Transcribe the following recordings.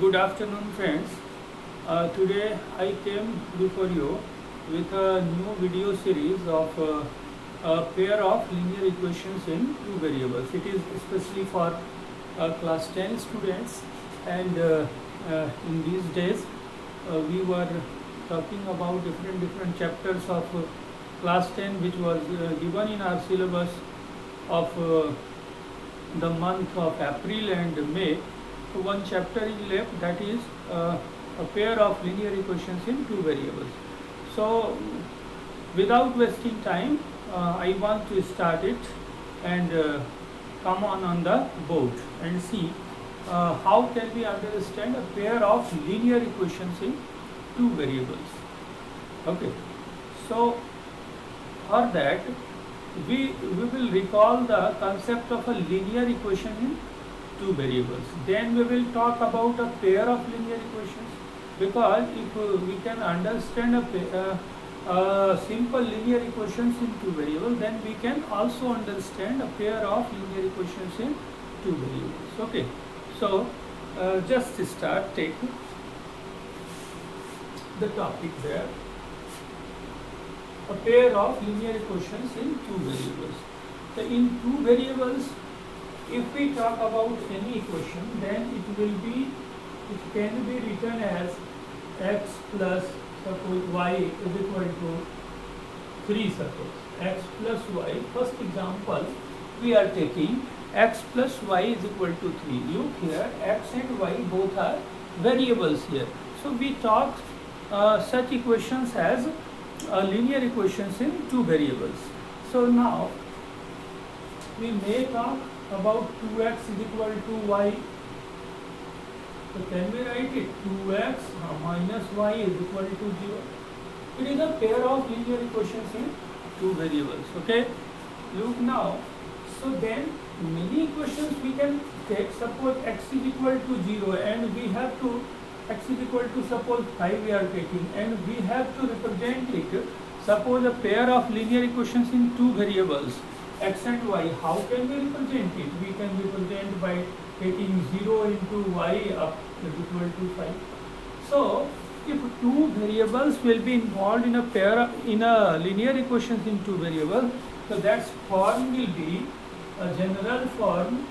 Good afternoon, friends. Today I came before you with a new video series of a pair of linear equations in two variables. It is especially for class 10 students, and in these days we were talking about different chapters of class 10 which was given in our syllabus of the month of April and May. So one chapter is left, that is a pair of linear equations in two variables. So without wasting time, I want to start it and come on the board and see how can we understand a pair of linear equations in two variables. Okay, so for that we will recall the concept of a linear equation in two variables. Then we will talk about a pair of linear equations, because if we can understand a simple linear equations in two variables, then we can also understand a pair of linear equations in two variables. Okay, so just start, take the topic there. A pair of linear equations in two variables. So in two variables, if we talk about any equation, then it can be written as x plus, suppose y is equal to 3, suppose x plus y. First example we are taking x plus y is equal to 3. Look here, x and y both are variables here. So we talk such equations as linear equations in two variables. So now we may talk about 2x is equal to y. So can we write it? 2x minus y is equal to 0. It is a pair of linear equations in two variables. Okay, look now. So then many equations we can take. Suppose x is equal to 0 and we have to, x is equal to suppose 5 we are taking, and we have to represent it. Suppose a pair of linear equations in two variables, x and y. How can we represent it? We can represent by taking 0 into y up is equal to 5. So if two variables will be involved in a pair, in a linear equations in two variables, so that form will be a general form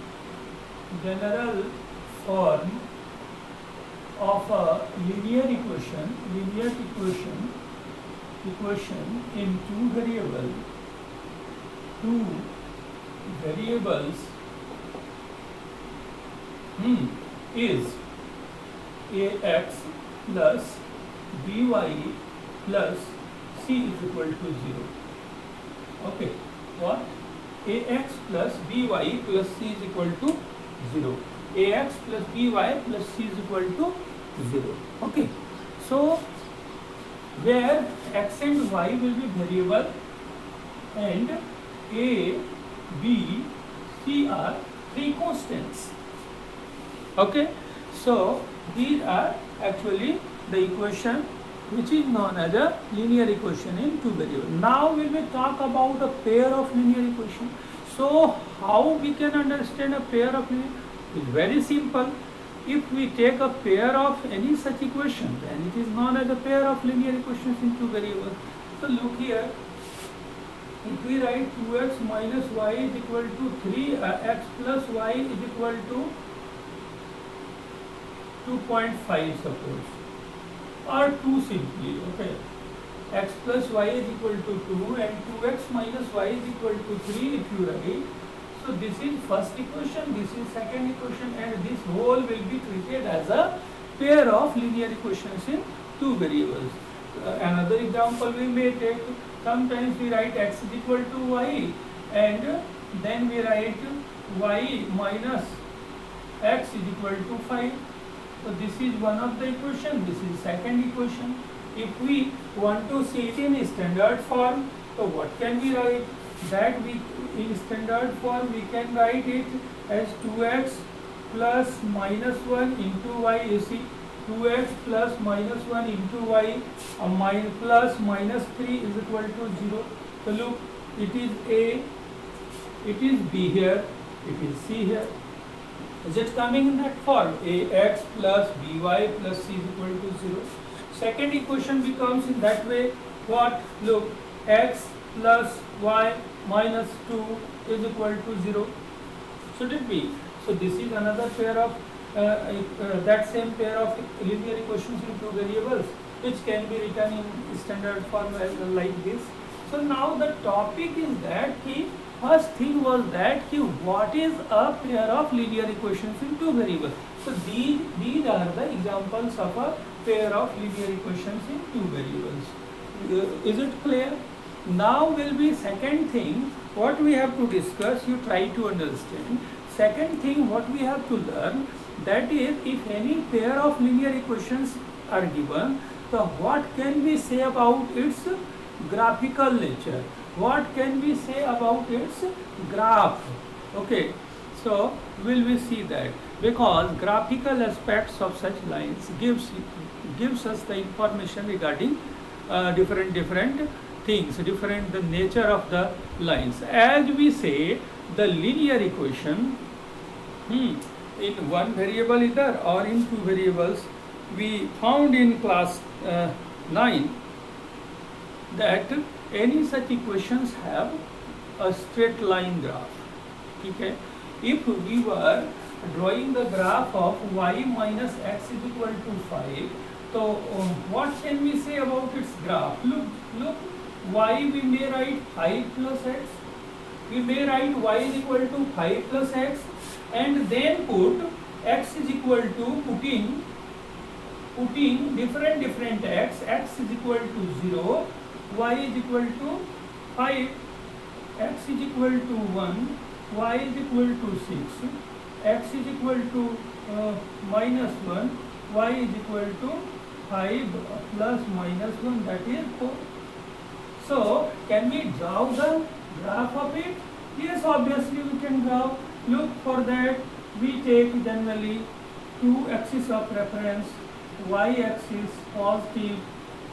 of a linear equation in two variables is ax plus by plus c is equal to 0. Okay, what? Ax plus by plus c is equal to 0. Ax plus by plus c is equal to 0. Okay, so where x and y will be variable and a, b, c are three constants. Okay, so these are actually the equation which is known as a linear equation in two variables. Now we will talk about a pair of linear equation. So how we can understand a pair of linear? It's very simple. If we take a pair of any such equation, then it is known as a pair of linear equations in two variables. So look here, if we write 2x minus y is equal to 3, x plus y is equal to 2.5 suppose, or 2 simply. Okay, x plus y is equal to 2 and 2x minus y is equal to 3 if you write. So this is first equation, this is second equation, and this whole will be treated as a pair of linear equations in two variables. Another example we may take, sometimes we write x is equal to y and then we write y minus x is equal to 5. So this is one of the equation, this is second equation. If we want to see it in standard form, so what can we write? That we, in standard form we can write it as 2x plus minus 1 into y. You see, 2x plus minus 1 into y plus minus 3 is equal to 0. So look, it is a, it is b here, it is c here. Is it coming in that form? Ax plus by plus c is equal to 0. Second equation becomes in that way. What? Look, x plus y minus 2 is equal to 0. Should it be? So this is another pair of that same pair of linear equations in two variables, which can be written in standard form like this. So now the topic is that first thing was that what is a pair of linear equations in two variables. So these are the examples of a pair of linear equations in two variables. Is it clear? Now will be second thing what we have to discuss. You try to understand. Second thing what we have to learn, that is, if any pair of linear equations are given, so what can we say about its graphical nature? What can we say about its graph? Okay, so will we see that, because graphical aspects of such lines gives us the information regarding different things, the nature of the lines. As we say, the linear equation in one variable either or in two variables, we found in class 9 that any such equations have a straight line graph. Okay? If we were drawing the graph of y minus x is equal to 5, so what can we say about its graph? Look, y we may write 5 plus x, we may write y is equal to 5 plus x, and then put x is equal to putting different x is equal to 0, y is equal to 5, x is equal to 1, y is equal to 6, x is equal to minus 1, y is equal to 5 plus minus 1, that is 4. So can we draw the graph of it? Yes, obviously we can draw. Look, for that we take generally two axes of reference, y-axis positive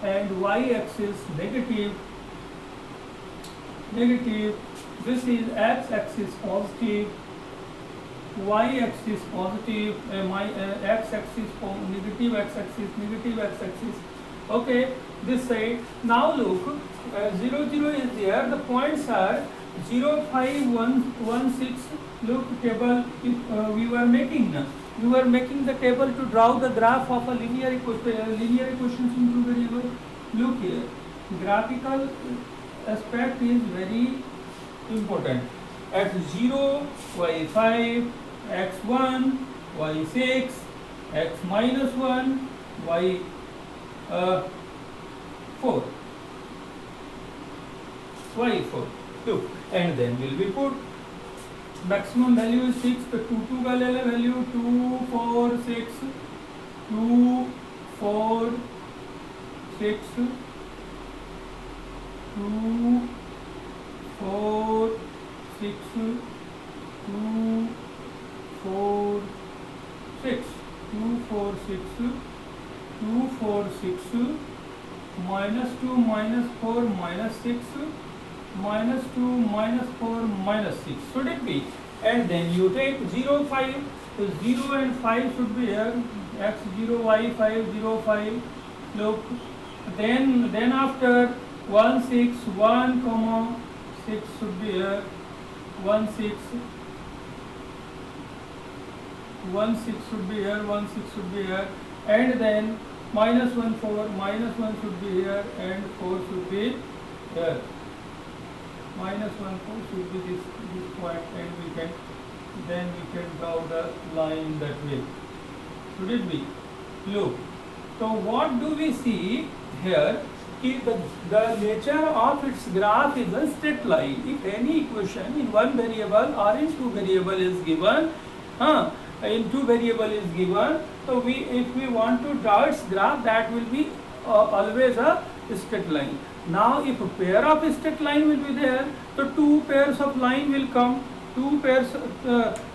and y-axis negative. This is x-axis positive, y-axis positive, x-axis negative, x-axis. Okay, this side. Now look, 0, 0 is there. The points are 0, 5, 1, 6. Look, table we were making the table to draw the graph of a linear equations in two variables. Look here, graphical aspect is very important. At 0, y5, x1, y6, x minus 1, y4, y4. Look, and then will be put maximum value is 6, तो 2 का ले ले value 2, 4, 6, 2, 4, 6, 2, 4, 6, 2, 4, 6, 2, 4, 6, 2, 4, 6, minus 2, minus 4, minus 6, minus 2, minus 4, minus 6. Should it be? And then you take 0, 5. So 0 and 5 should be here. x0, y5, 0, 5. Look. Then after 1, 6, 1, comma 6 should be here. 1, 6. 1, 6 should be here. 1, 6 should be here. And then minus 1, 4. Minus 1 should be here. And 4 should be here. Minus 1, 4 should be this point, and we can draw the line that way. Should it be? Look. So what do we see here? The nature of its graph is a straight line. If any equation in one variable or in two variable is given, so if we want to draw its graph, that will be always a straight line. Now if a pair of straight line will be there, so two pairs of line will come.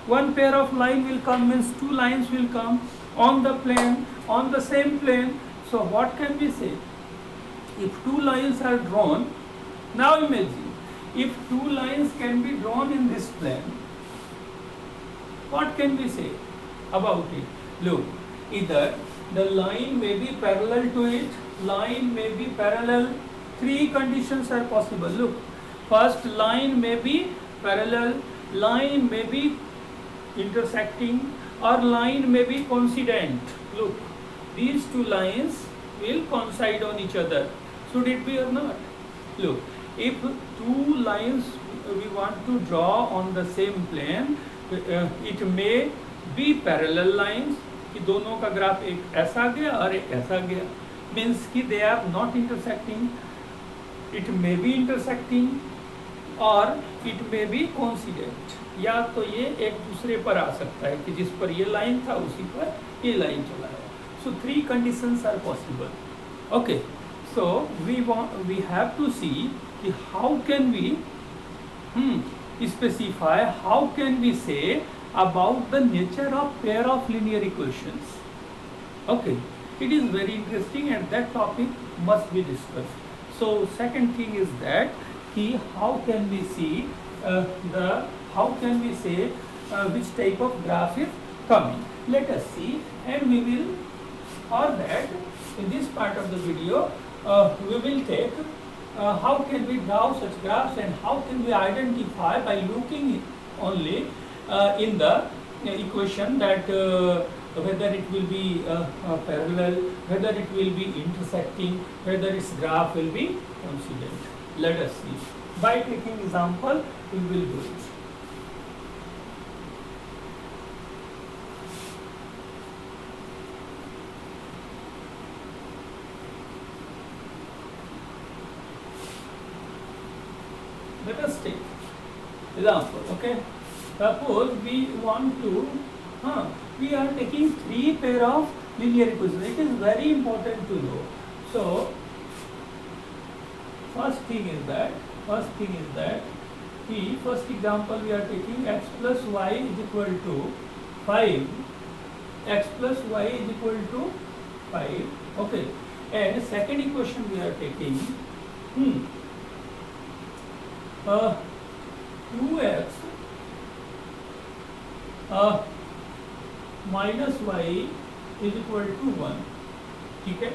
One pair of line will come, means two lines will come on the same plane. So what can we say? If two lines are drawn, now imagine, if two lines can be drawn in this plane, what can we say? about it. Look, either the line may be parallel to it, line may be parallel. Three conditions are possible. Look, first, line may be parallel, line may be intersecting, or line may be coincident. Look, these two lines will coincide on each other. Should it be or not? Look, if two lines we want to draw on the same plane, it may be parallel lines, कि दोनों का graph एक ऐसा गया और एक ऐसा गया, means कि they are not intersecting. It may be intersecting or it may be coincident. या तो ये एक दूसरे पर आ सकता है कि जिस पर ये लाइन था उसी पर ये लाइन चला है. So three conditions are possible. Okay, so we have to see कि how can we specify, how can we say about the nature of pair of linear equations. Okay, it is very interesting and that topic must be discussed. So second thing is that how can we see how can we say which type of graph is coming. Let us see, and we will, for that, in this part of the video we will take how can we draw such graphs and how can we identify by looking only in the equation that whether it will be parallel, whether it will be intersecting, whether its graph will be coincident. Let us see. By taking example, we will do it. Let us take example. Okay. Suppose we want to, we are taking three pair of linear equations. It is very important to know. So, first thing is that first example we are taking x plus y is equal to 5. X plus y is equal to 5. Okay. And second equation we are taking 2x minus y is equal to 1. ठीक है.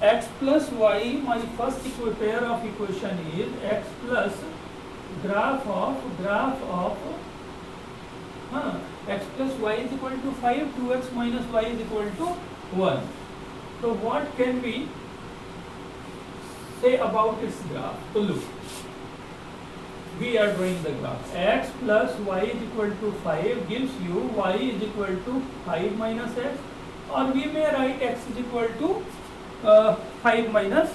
X plus y, my first pair of equation is x plus graph of x plus y is equal to 5, 2x minus y is equal to 1. So what can we say about its graph? So look, we are drawing the graph. X plus y is equal to 5 gives you y is equal to 5 minus x, or we may write x is equal to 5 minus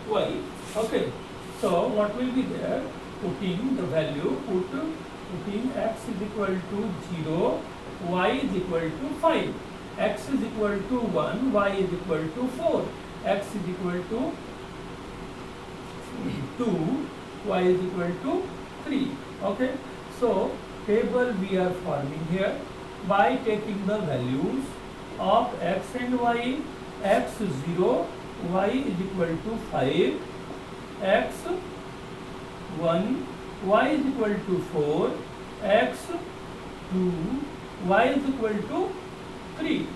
y. Okay. So what will be there? Putting the value, putting x is equal to 0, y is equal to 5, x is equal to 1, y is equal to 4, x is equal to 2, y is equal to 3. Okay. So table we are forming here by taking the values of x and y. X 0, y is equal to 5, x 1, y is equal to 4, x 2, y is equal to 3.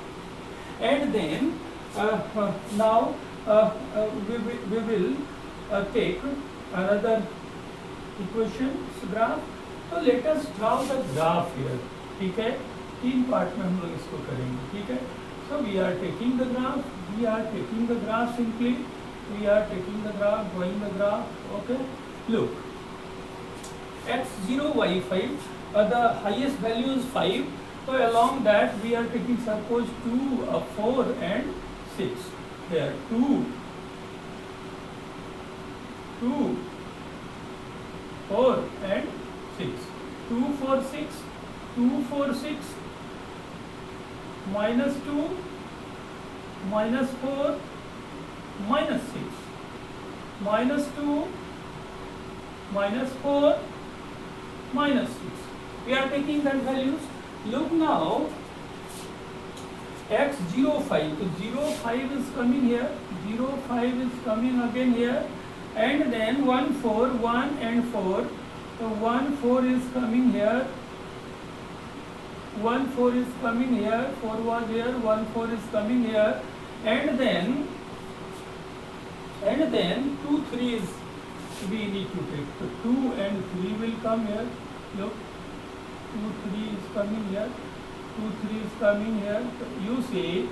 And then now we will take another equation graph. तो let us draw the graph here. ठीक है, तीन part में हम लोग इसको करेंगे. ठीक है. So we are taking the graph. Simply we are taking the graph, drawing the graph. Okay. Look, x0, y5. The highest value is 5. So along that we are taking suppose 2, 4 and 6. Here 2, 4 and 6. 2, 4, 6. 2, 4, 6. Minus 2, minus 4, minus 6. Minus 2, minus 4, minus 6. We are taking that values. Look now, x 0, 5. So 0, 5 is coming here. 0, 5 is coming again here. And then 1, 4, 1 and 4. So 1, 4 is coming here. 1 4 is coming here, 4 was here, 1 4 is coming here, and then 2 3s we need to take. So 2 and 3 will come here. Look, 2 3 is coming here, 2 3 is coming here. So you see,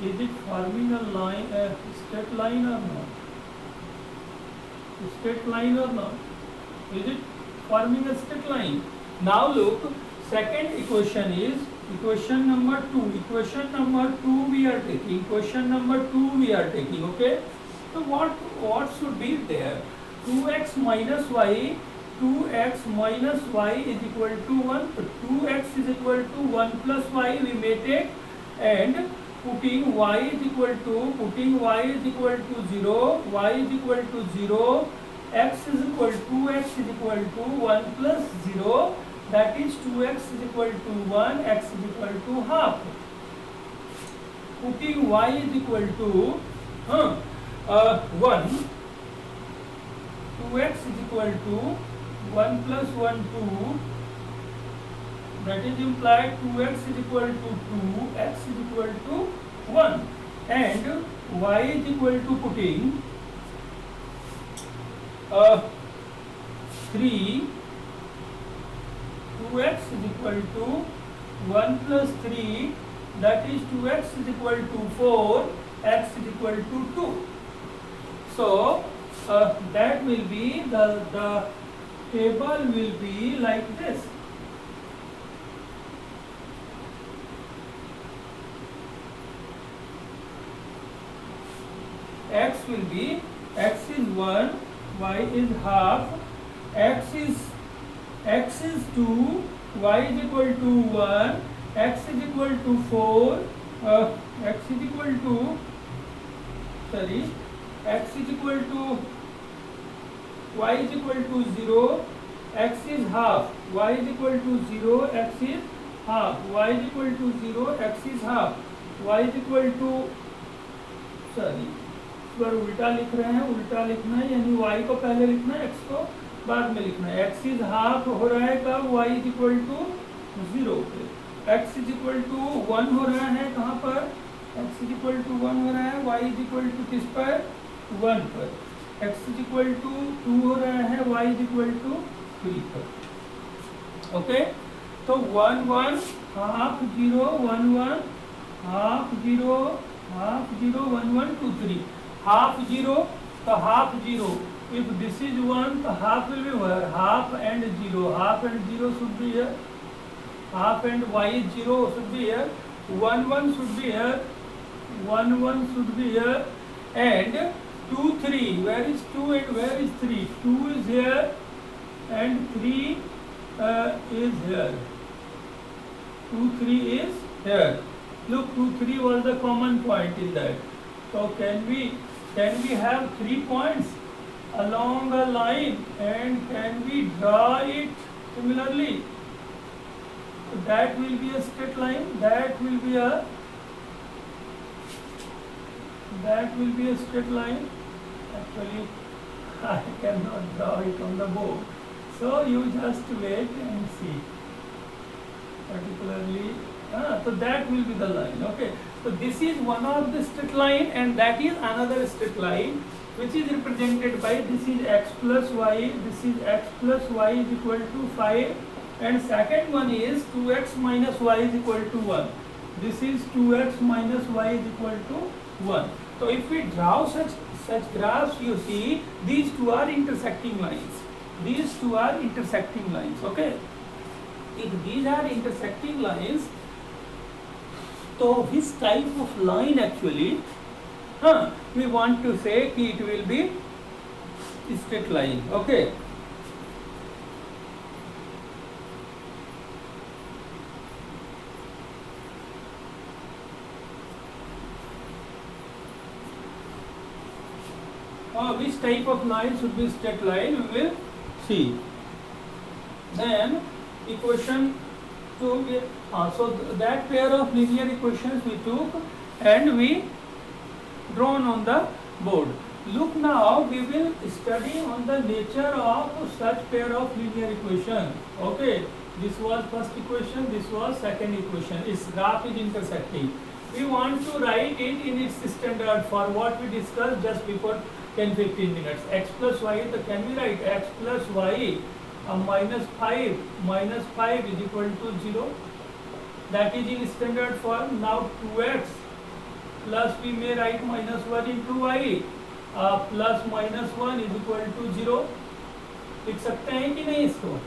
is it forming a line, a straight line or not? Straight line or not? Is it forming a straight line? Now look, second equation is equation number 2. Equation number 2 we are taking. Equation number 2 we are taking. Okay. So what should be there? 2x minus y. 2x minus y is equal to 1. So 2x is equal to 1 plus y we may take, and putting y is equal to 0, y is equal to 0, x is equal to 1 plus 0, that is 2x is equal to 1, x is equal to half. Putting y is equal to 1, 2x is equal to 1 plus 1 2, that is implied 2x is equal to 2, x is equal to 1, and y is equal to putting 3, 2x is equal to 1 plus 3, that is 2x is equal to 4, x is equal to 2. So that will be the table will be like this. X will be, x is 1, y is half, x is 2, y is equal to 1, x is equal to 4, x is equal to, x is equal to, y is equal to 0, x is half, y is equal to 0, x is half, y is equal to 0, x is half, y is equal to, पर उल्टा लिख रहे हैं, उल्टा लिखना है, यानी y को पहले लिखना है, x को बाद में लिखना है. x इज हाफ हो रहा है कब? y इज इक्वल टू 0 पे. x इज इक्वल टू 1 हो रहा है कहाँ पर? x इज इक्वल टू 1 हो रहा है, y इज इक्वल टू किस पर? 1 पर. x इज इक्वल टू 2 हो रहा है, y इज इक्वल टू 3 पर. ओके, तो 1 1 half 0 1 1 half 0 half 0 1 1 2 3. Half 0, so half 0. If this is 1, the half will be where? Half and 0. Half and 0 should be here. Half and y is 0 should be here. 1 1 should be here. 1 1 should be here. And 2 3. Where is 2 and where is 3? 2 is here and 3 is here. 2 3 is here. Look, 2 3 was the common point in that. So can we have 3 points along a line, and can we draw it similarly? So that will be a straight line, that will be a straight line. Actually I cannot draw it on the board, so you just wait and see. Particularly so that will be the line. Okay, so this is one of the straight line, and that is another straight line, which is represented by, this is x plus y, this is x plus y is equal to 5, and second one is 2x minus y is equal to 1. This is 2x minus y is equal to 1. So if we draw such graphs, you see these two are intersecting lines. These two are intersecting lines. Okay, if these are intersecting lines, so this type of line actually, we want to say कि it will be straight line. Okay. Which type of line should be straight line, we will see. Then equation to so that pair of linear equations we took and we drawn on the board. Look, now we will study on the nature of such pair of linear equation. Okay, This was first equation, this was second equation. Its graph is intersecting. We want to write it in its standard for what we discussed just before 10-15 minutes. X plus y, so can we write x plus y minus 5 is equal to 0. That is in standard form. Now 2x plus we may write minus 1 into y plus minus 1 is equal to 0. लिख सकते हैं कि नहीं इसको?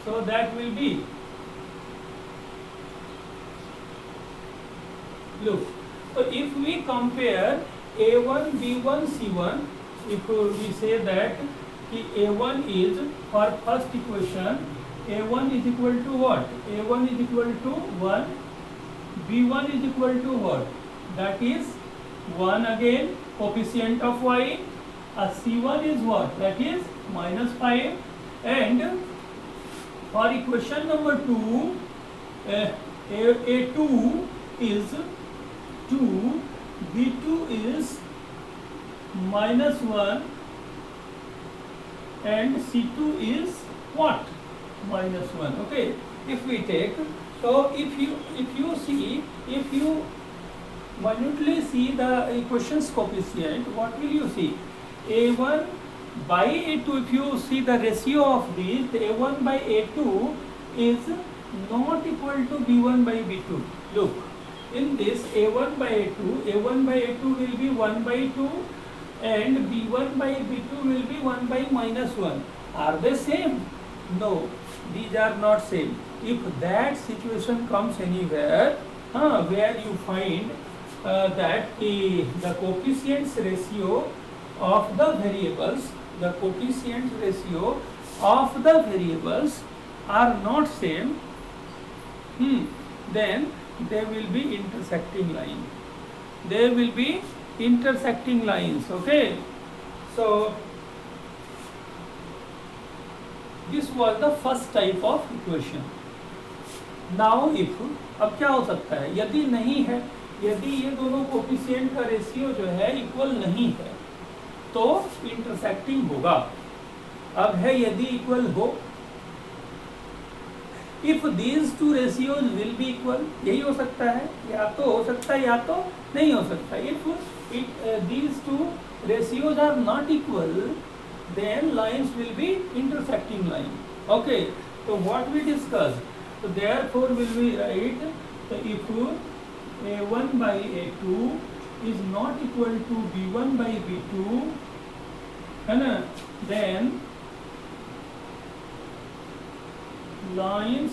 So that will be, look, so if we compare a1 b1 c1, if we say that a1 is, for first equation, a1 is equal to what? A1 is equal to 1, b1 is equal to what? That is 1 again, coefficient of y. C1 is what? That is minus 5. And for equation number 2, a2 is 2, b2 is minus 1, and c2 is what? Minus 1. Okay, if we take, so if you minutely see the equations coefficient, what will you see? A1 by A2, if you see the ratio of these, the A1 by A2 is not equal to B1 by B2. Look, in this A1 by A2 will be 1 by 2 and B1 by B2 will be 1 by minus 1. Are they same? No, these are not same. If that situation comes anywhere, where you find that the coefficients ratio of the variables, are not same, then there will be intersecting line. There will be intersecting lines. Okay, so this was the first type of equation. Now if, अब क्या हो सकता है, यदि नहीं है, यदि ये दोनों कोफिशिएंट का रेशियो जो है इक्वल नहीं है तो इंटरसेक्टिंग होगा. अब है यदि इक्वल हो, if these two ratios will be equal, यही हो सकता है, या तो हो सकता है या तो नहीं हो सकता. If these two ratios are not equal then lines will be intersecting line. Okay, so what we discussed, so therefore will we write, so if a1 by a2 is not equal to b1 by b2, then lines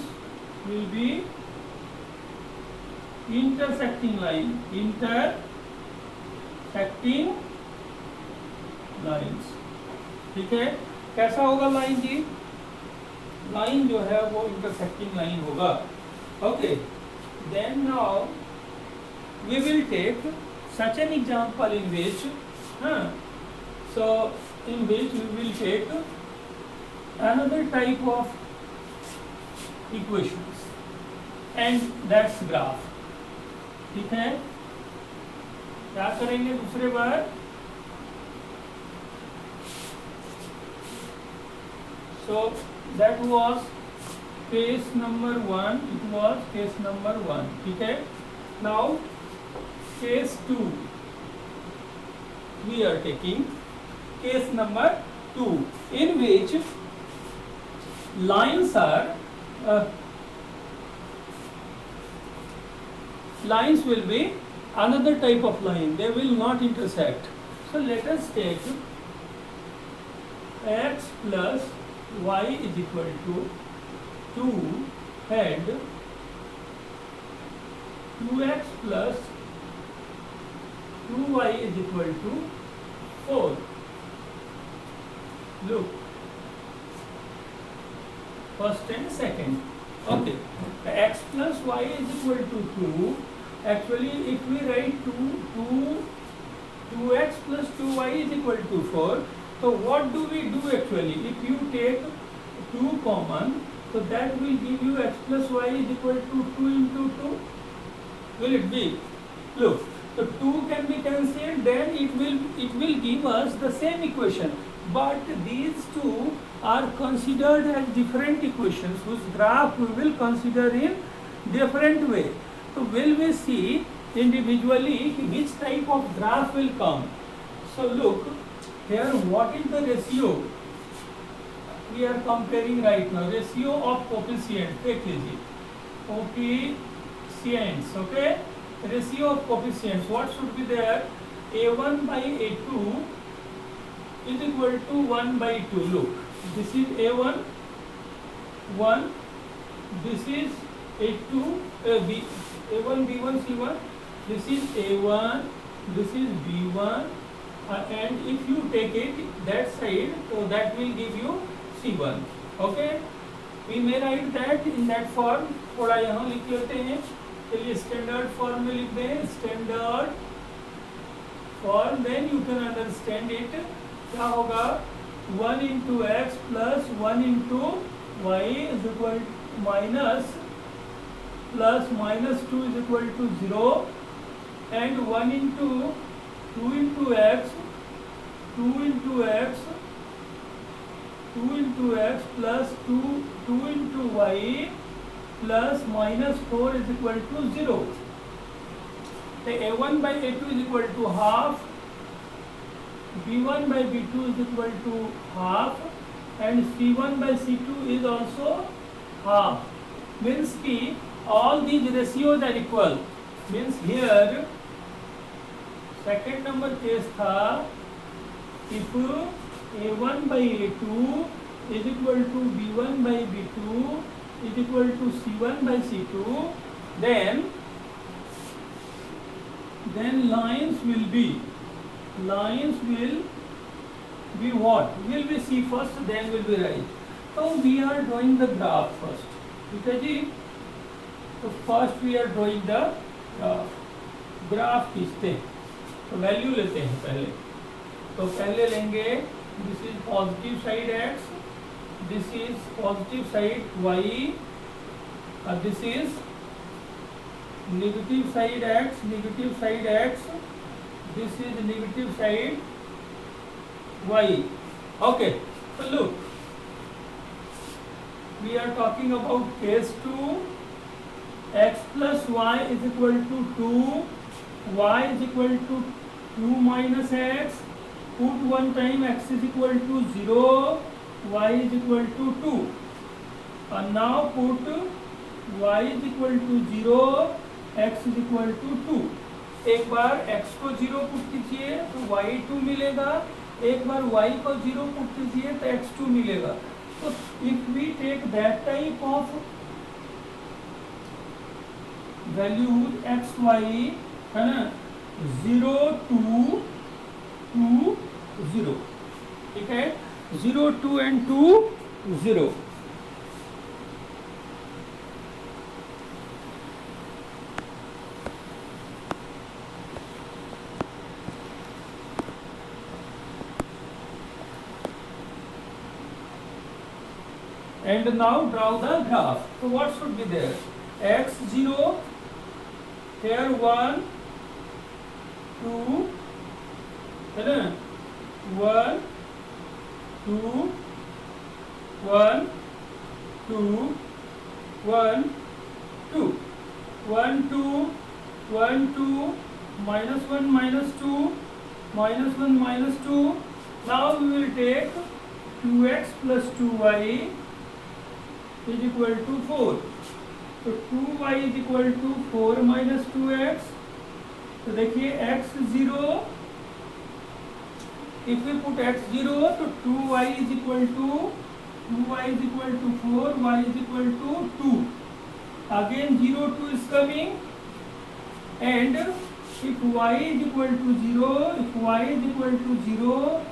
will be intersecting line, intersecting lines. ठीक है, कैसा होगा line जी? Line जो है वो intersecting line होगा. Okay, then now we will take such an example in which, so in which we will take another type of equations and that's graph. ठीक है, क्या करेंगे दूसरे बार? So that was case number 1. It was case number 1. ठीक है. Now case 2. We are taking case number 2, in which lines are lines will be another type of line. They will not intersect. So let us take x plus y is equal to 2 and 2x plus 2y is equal to 4. Look, first and second. Okay, x plus y is equal to 2. Actually, if we write 2x plus 2y is equal to 4, so what do we do actually? If you take 2 common, so that will give you x plus y is equal to 2 into 2. Will it be? Look, so 2 can be cancelled, then it will give us the same equation. But these two are considered as different equations whose graph we will consider in different way. So will we see individually which type of graph will come. So look here, what is the ratio we are comparing right now? Ratio of coefficient, take लीजिए coefficients, okay? Ratio of coefficients, what should be there? A1 by A2 is equal to 1 by 2. Look, this is A1, 1, this is A2, A1, B1, C1, this is A1, this is B1, and if you take it that side, so that will give you C1, okay? We may write that in that form. थोड़ा यहाँ लिख लेते हैं, चलिए standard form में लिख दें, standard form, then you can understand it. क्या होगा? 1 into X plus 1 into Y is equal minus plus minus 2 is equal to 0 and 1 into 2 into X 2 into X 2 into x plus 2 into y plus minus 4 is equal to 0. So a1 by a2 is equal to half, b1 by b2 is equal to half, and c1 by c2 is also half. Means ki all these ratios are equal. Means here second number case tha, if A1 by A2 is equal to B1 by B2 is equal to C1 by C2, then lines will be what? Will be C first, then will be right. So we are drawing the graph first. ठीक है जी? तो first we are drawing the graph खींचते हैं. तो value लेते हैं पहले. तो पहले लेंगे, this is positive side x, this is positive side y, this is negative side x, this is negative side y. Okay, so look, we are talking about case 2, x plus y is equal to 2, y is equal to 2 minus x, put one time x is equal to 0, y is equal to 2, and now put y is equal to 0, x is equal to 2. एक बार x को 0 put कीजिए तो y2 मिलेगा, एक बार y को 0 put कीजिए तो x2 मिलेगा. तो if we take that type of values x y है ना, 0 2 2 0, ठीक है, 0 2 and 2 0. And now draw the graph. So what should be there? X 0, here 1 2 है ना, 1 2 1 2 1 2 1 2 1 2 minus 1 minus 2 minus 1 minus 2. Now we will take 2x plus 2y is equal to 4. So 2y is equal to 4 minus 2x. तो देखिए x 0, if we put x 0 तो 2y is equal to 4, y is equal to 2. Again 0 2 is coming, and if y is equal to 0,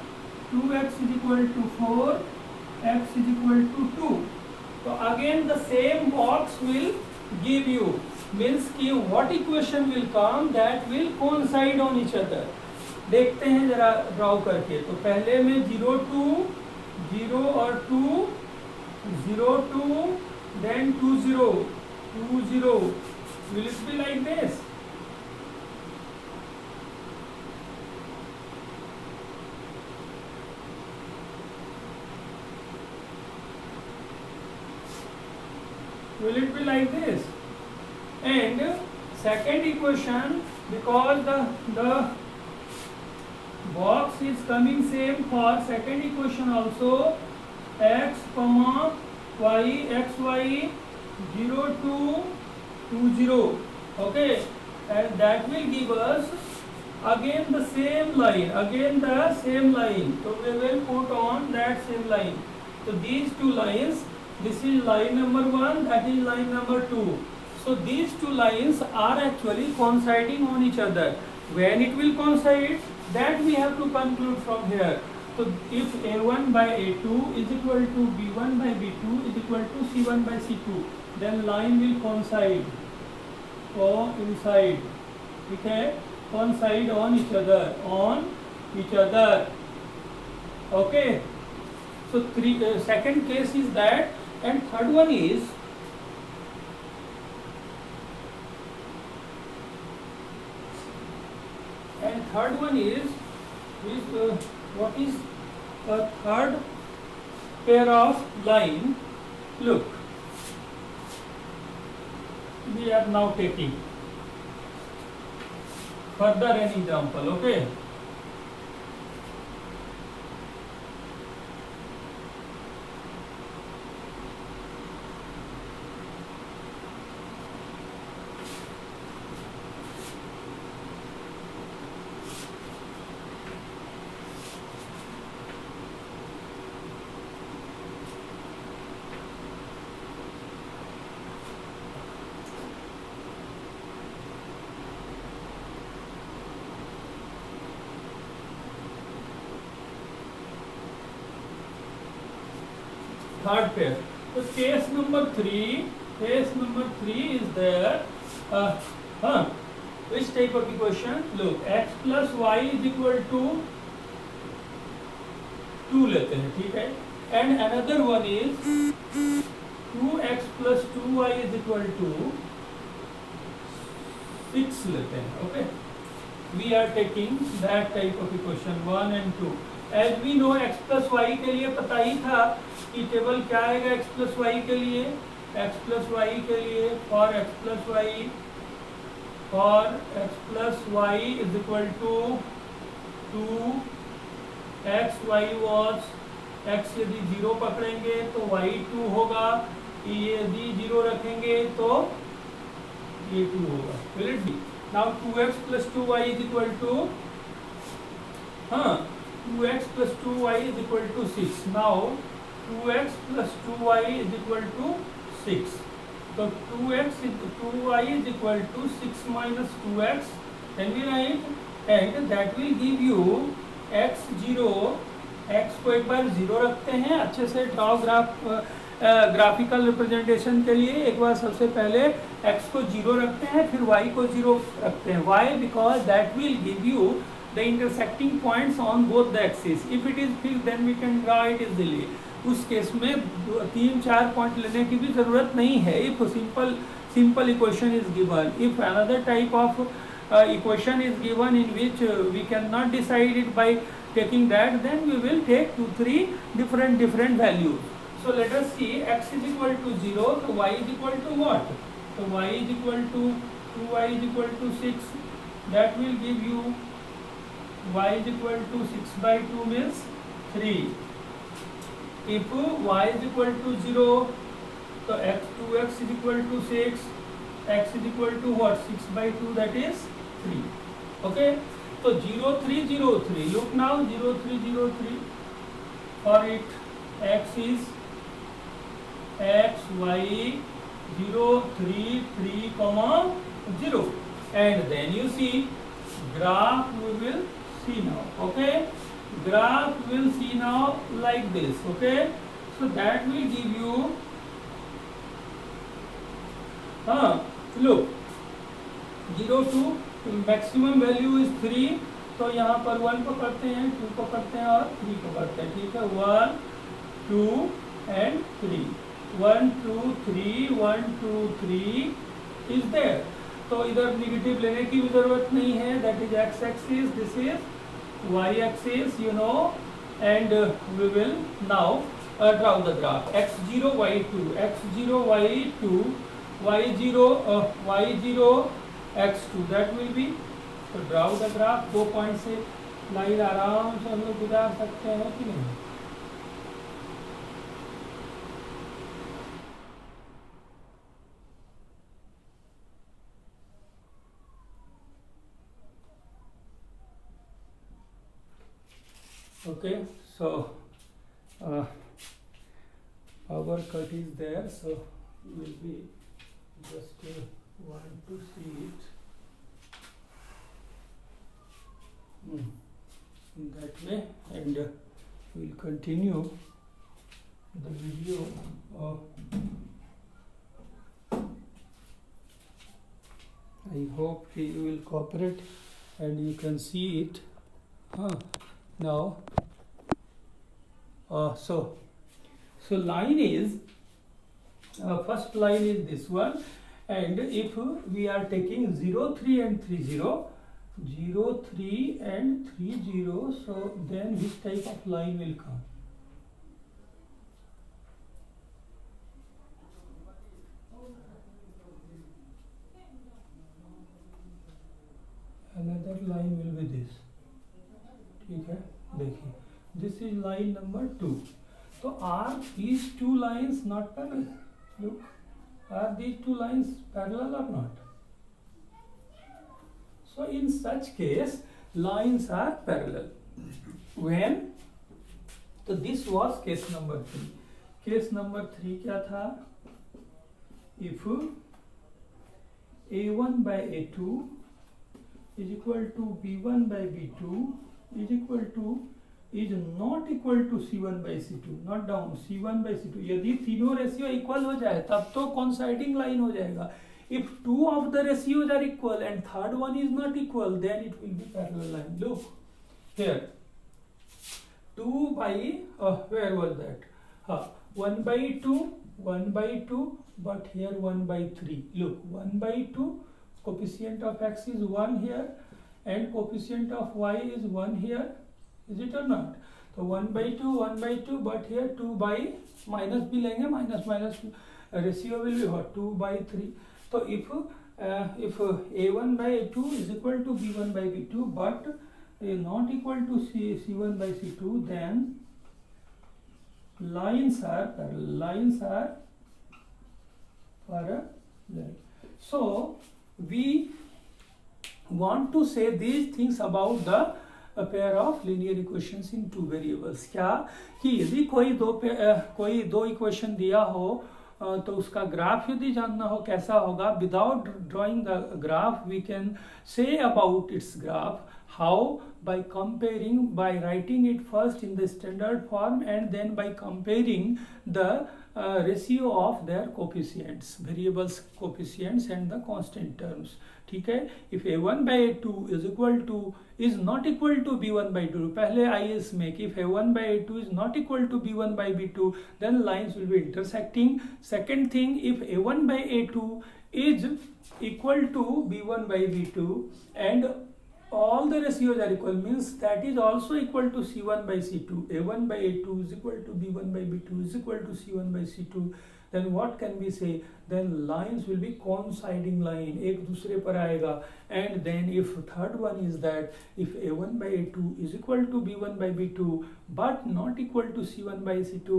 2x is equal to 4, x is equal to 2. So again the same box will give you, means कि what equation will come that will coincide on each other. देखते हैं जरा draw करके. तो पहले में 0 2 0 और 2 0 2, then 2 0 2 0. Will it be like this? will it be like this? And second equation, because the box is coming same for second equation also, x comma y, xy 0 to 20, okay, and that will give us again the same line, so we will put on that same line. So these two lines, this is line number 1, that is line number 2. So these two lines are actually coinciding on each other. When it will coincide, that we have to conclude from here. So if A1 by A2 is equal to B1 by B2 is equal to C1 by C2, then line will coincide on each other, okay. So second case is that, and third one is what is a third pair of line? Look, we are now taking further an example, okay. Third pair. So case number three is there. Which type of equation? Look, x plus y is equal to 2 लेते हैं, ठीक है. And another one is 2x plus 2y is equal to 6 लेते हैं, okay. We are taking that type of equation 1 and 2. As we know, x plus y के लिए पता ही था कि टेबल क्या आएगा x plus y के लिए. x plus y के लिए for x plus y is equal to 2 x y was, x यदि 0 पकड़ेंगे तो y 2 होगा, यदि 0 रखेंगे तो ये 2 होगा. Will it be? Now 2x plus 2y is equal to 2x plus 2y is equal to 6. Now 2x plus 2y is equal to 6. So 2y is equal to 6 minus 2x. Can we write? And that will give you x0. x को एक बार 0 रखते हैं अच्छे से graphical representation के लिए. एक बार सबसे पहले x को 0 रखते हैं, फिर y को 0 रखते हैं. Why? Because that will give you the intersecting points on both the axes. If it is fixed, then we can draw it easily. उस केस में 3-4 पॉइंट लेने की भी जरूरत नहीं है. If simple equation is given, if another type of equation is given in which we cannot decide it by taking that, then we will take 2-3 different values. So let us see, x is equal to 0, so y is equal to what? So y is equal to 2y is equal to 6. That will give you y is equal to 6 by 2 means 3. If y is equal to 0, so 2x is equal to 6, x is equal to what? 6 by 2, that is 3. Okay, so 0 3 0 3. Look now, 0 3 0 3. For it, x is x y 0 3 3 comma 0. And then you see graph we will see now. Okay, graph will see now like this. Okay, so that will give you look, 0 to maximum value is 3. तो यहाँ पर 1 पकड़ते हैं, 2 पकड़ते हैं और 3 पकड़ते हैं. ठीक है, 1 2 and 3. 1 2 3 1 2 3 is there. तो इधर निगेटिव लेने की भी जरूरत नहीं है. That is x axis, this is y axis, you know. And we will now draw the graph x0 y2 x0 y2 y0 y0 x2 that will be. तो draw the graph, 2 point से line आराम से हम लोग गुजार सकते हैं कि नहीं. Okay, so power cut is there, so we will be just want to see it in that way, and we will continue the video of. I hope you will cooperate and you can see it. Now so line is first line is this one, and if we are taking 0 3 and 3 0 0 3 and 3 0, so then this type of line will come. Another line will be this. ठीक है, देखिए this is line number 2. So are these two lines not parallel? Look, are these two lines parallel or not? So in such case lines are parallel. When? So this was case number 3. Case number 3 क्या था? If a1 by a2 is equal to b1 by b2 is equal to is not equal to c1 by c2, not down, c1 by c2. यदि तीनों ratio equal हो जाए तब तो coinciding line हो जाएगा. If two of the ratios are equal and third one is not equal, then it will be parallel line. Look here, 2 by where was that? 1 by 2, 1 by 2, but here 1 by 3. Look, 1 by 2, coefficient of x is 1 here and coefficient of y is 1 here. Is it or not? So 1 by 2, 1 by 2, but here 2 by minus भी लेंगे, minus minus ratio will be what? 2 by 3. So if a1 by a2 is equal to b1 by b2, but not equal to c1 by c2, then lines are parallel. Lines are parallel. So we want to say these things about the a pair of linear equations in two variables. क्या कि यदि कोई दो equation दिया हो तो उसका graph यदि जानना हो कैसा होगा, without drawing the graph we can say about its graph. How? By comparing, by writing it first in the standard form and then by comparing the ratio of their coefficients, variables coefficients and the constant terms. ठीक है. If a1 by a2 is not equal to b1 by 2, पहले IS make if a1 by a2 is not equal to b1 by b2, then lines will be intersecting. Second thing, if a1 by a2 is equal to b1 by b2 and all the ratios are equal, means that is also equal to c1 by c2. a1 by a2 is equal to b1 by b2 is equal to c1 by c2. Then what can we say? Then lines will be coinciding line, एक दूसरे पर आएगा. And then if third one is that if a1 by a2 is equal to b1 by b2 but not equal to c1 by c2,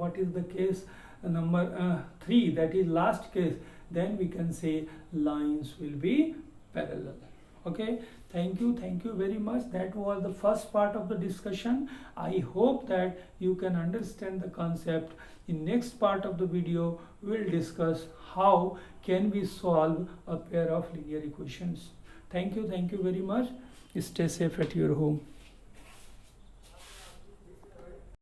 what is the case number 3, that is last case, then we can say lines will be parallel. Okay, thank you very much. That was the first part of the discussion. I hope that you can understand the concept. In next part of the video we will discuss how can we solve a pair of linear equations. Thank you very much. Stay safe at your home.